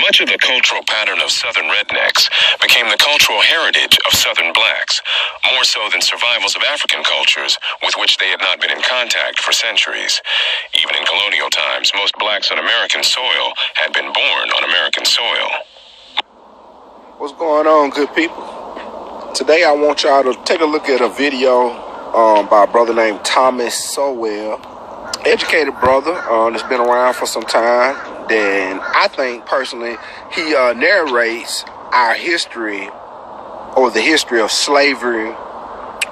Much of the cultural pattern of Southern rednecks became the cultural heritage of Southern blacks, more so than survivals of African cultures with which they had not been in contact for centuries. Even in colonial times, most blacks on American soil had been born on American soil. What's going on, good people? Today I want y'all to take a look at a video by a brother named Thomas Sowell. Educated brother that's been around for some time. Then I think personally he narrates our history, or the history of slavery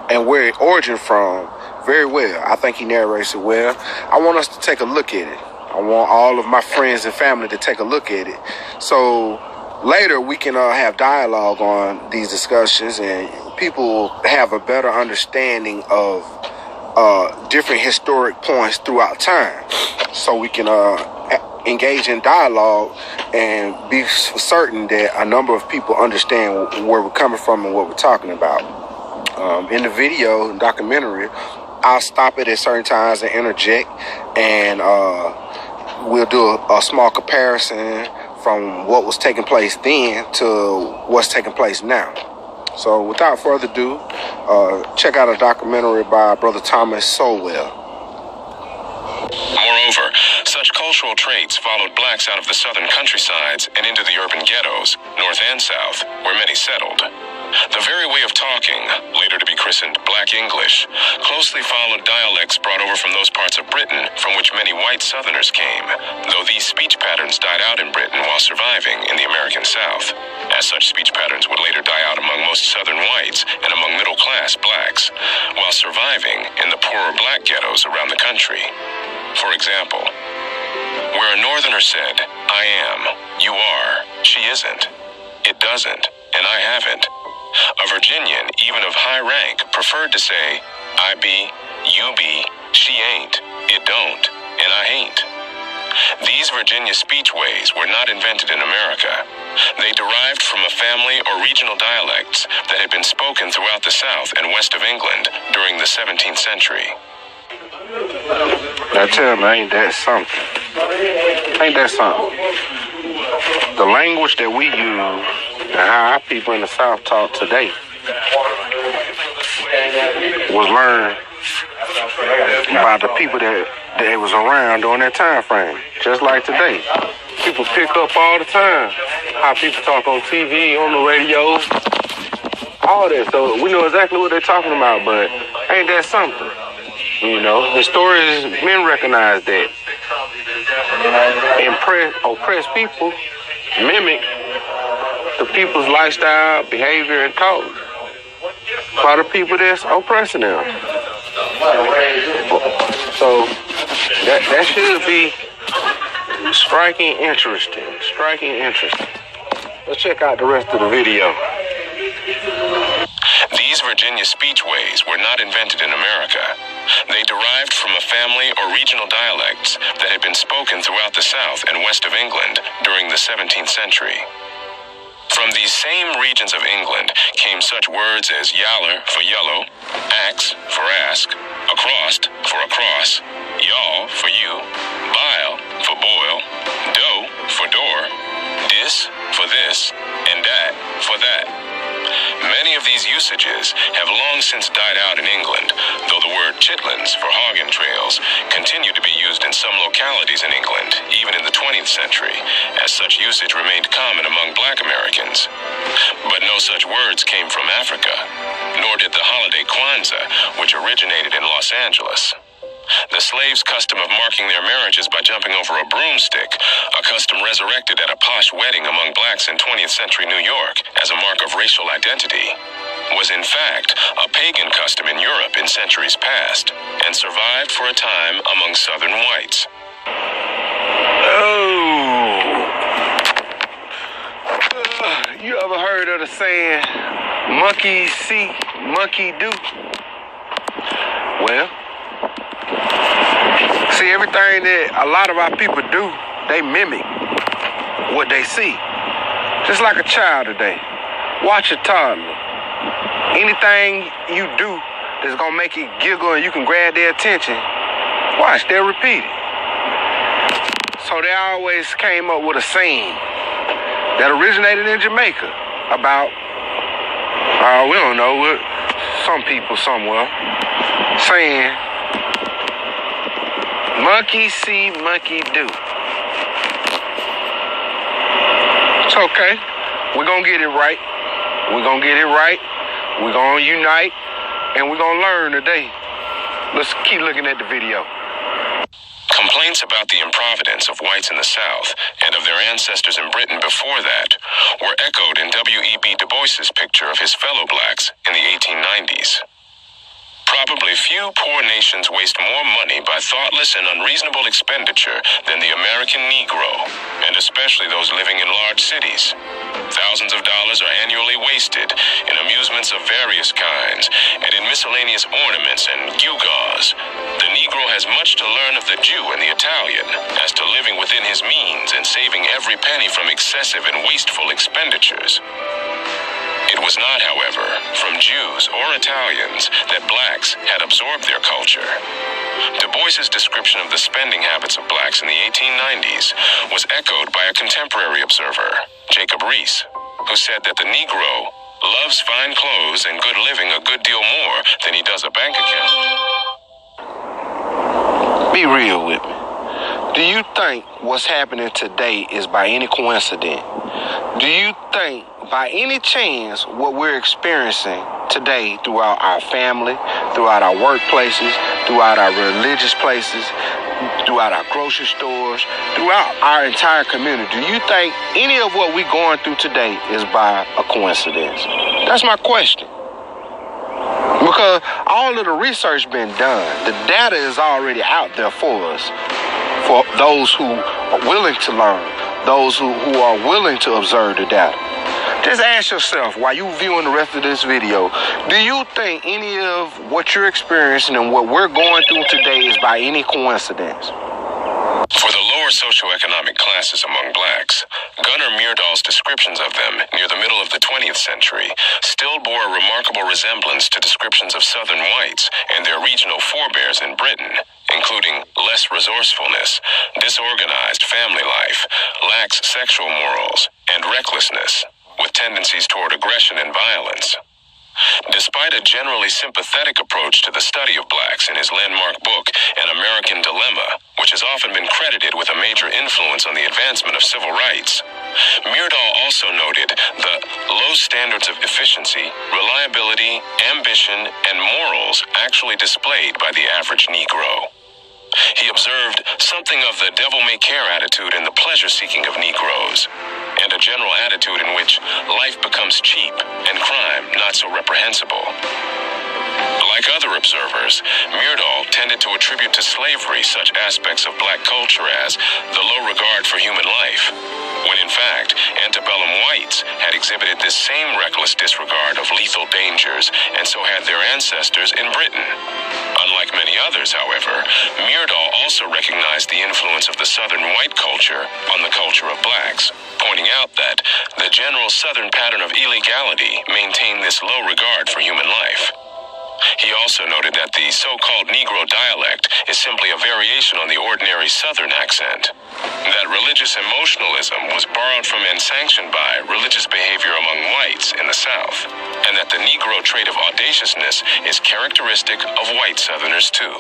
and where it originated from, very well. I think he narrates it well. I want us to take a look at it. I want all of my friends and family to take a look at it, so later we can have dialogue on these discussions and people have a better understanding of different historic points throughout time, so we can engage in dialogue and be certain that a number of people understand where we're coming from and what we're talking about. In the video documentary, I'll stop it at certain times and interject, and we'll do a small comparison from what was taking place then to what's taking place now. So without further ado, check out a documentary by Brother Thomas Sowell. Moreover, such cultural traits followed blacks out of the southern countrysides and into the urban ghettos, north and south, where many settled. The very way of talking, later to be christened Black English, closely followed dialects brought over from those parts of Britain from which many white Southerners came, though these speech patterns died out in Britain while surviving in the American South, as such speech patterns would later die out among most Southern whites and among middle-class blacks, while surviving in the poorer black ghettos around the country. For example, where a Northerner said, "I am," "You are," "She isn't," "It doesn't," and "I haven't," a Virginian, even of high rank, preferred to say, "I be, you be, she ain't, it don't, and I ain't." These Virginia speechways were not invented in America. They derived from a family or regional dialects that had been spoken throughout the South and west of England during the 17th century. Now tell me, ain't that something? Ain't that something? The language that we use and how our people in the South talk today was learned by the people that was around during that time frame. Just like today, people pick up all the time how people talk on TV, on the radio, all that. So we know exactly what they're talking about, but ain't that something? You know, historians, men recognize that. Oppressed people mimic the people's lifestyle, behavior, and talk by the people that's oppressing them. So that should be striking interesting. Let's check out the rest of the video. These Virginia speechways were not invented in America. They derived from a family or regional dialects that had been spoken throughout the South and west of England during the 17th century. From these same regions of England came such words as yaller for yellow, axe for ask, acrost for across, y'all for you, bile for boil, dough for door, dis for this, and that for that. Many of these usages have long since died out in England, though the word chitlins for hogging trails continued to be used in some localities in England, even in the 20th century, as such usage remained common among black Americans. But no such words came from Africa, nor did the holiday Kwanzaa, which originated in Los Angeles. The slaves' custom of marking their marriages by jumping over a broomstick, a custom resurrected at a posh wedding among blacks in 20th century New York as a mark of racial identity, was in fact a pagan custom in Europe in centuries past, and survived for a time among Southern whites. You ever heard of the saying, monkey see, monkey do? Well, see, everything that a lot of our people do, they mimic what they see. Just like a child today. Watch a toddler. Anything you do that's gonna make it giggle and you can grab their attention, watch, they'll repeat it. So they always came up with a saying. that originated in Jamaica about, we don't know, some people somewhere saying, monkey see, monkey do. It's okay. We're going to get it right. We're going to get it right. We're going to unite. And we're going to learn today. Let's keep looking at the video. Complaints about the improvidence of whites in the South and of their ancestors in Britain before that were echoed in W.E.B. Du Bois's picture of his fellow blacks in the 1890s. Probably few poor nations waste more money by thoughtless and unreasonable expenditure than the American Negro, and especially those living in large cities. Thousands of dollars are annually wasted in amusements of various kinds and in miscellaneous ornaments and gewgaws. The Negro has much to learn of the Jew and the Italian as to living within his means and saving every penny from excessive and wasteful expenditures. It was not, however, from Jews or Italians that blacks had absorbed their culture. Du Bois's description of the spending habits of blacks in the 1890s was echoed by a contemporary observer, Jacob Reese, who said that the Negro loves fine clothes and good living a good deal more than he does a bank account. Be real with me. Do you think what's happening today is by any coincidence? Do you think by any chance what we're experiencing today throughout our family, throughout our workplaces, throughout our religious places, throughout our grocery stores, throughout our entire community, do you think any of what we're going through today is by a coincidence? That's my question. Because all of the research been done. The data is already out there for us, for those who are willing to learn, those who are willing to observe the data. Just ask yourself, while you viewing the rest of this video, do you think any of what you're experiencing and what we're going through today is by any coincidence? For the lower socioeconomic classes among blacks, Gunnar Myrdal's descriptions of them near the middle of the 20th century still bore a remarkable resemblance to descriptions of Southern whites and their regional forebears in Britain, including less resourcefulness, disorganized family life, lax sexual morals, and recklessness, with tendencies toward aggression and violence. Despite a generally sympathetic approach to the study of blacks in his landmark book, An American Dilemma, which has often been credited with a major influence on the advancement of civil rights, Myrdal also noted the low standards of efficiency, reliability, ambition, and morals actually displayed by the average Negro. He observed something of the devil-may-care attitude in the pleasure-seeking of Negroes, and a general attitude in which life becomes cheap and crime not so reprehensible. Like other observers, Myrdal tended to attribute to slavery such aspects of black culture as the low regard for human life, when in fact, antebellum whites had exhibited this same reckless disregard of lethal dangers, and so had their ancestors in Britain. Unlike many others, however, Myrdal also recognized the influence of the Southern white culture on the culture of blacks, pointing out that the general Southern pattern of illegality maintained this low regard for human life. He also noted that the so-called Negro dialect is simply a variation on the ordinary Southern accent, that religious emotionalism was borrowed from and sanctioned by religious behavior among whites in the South, and that the Negro trait of audaciousness is characteristic of white Southerners too.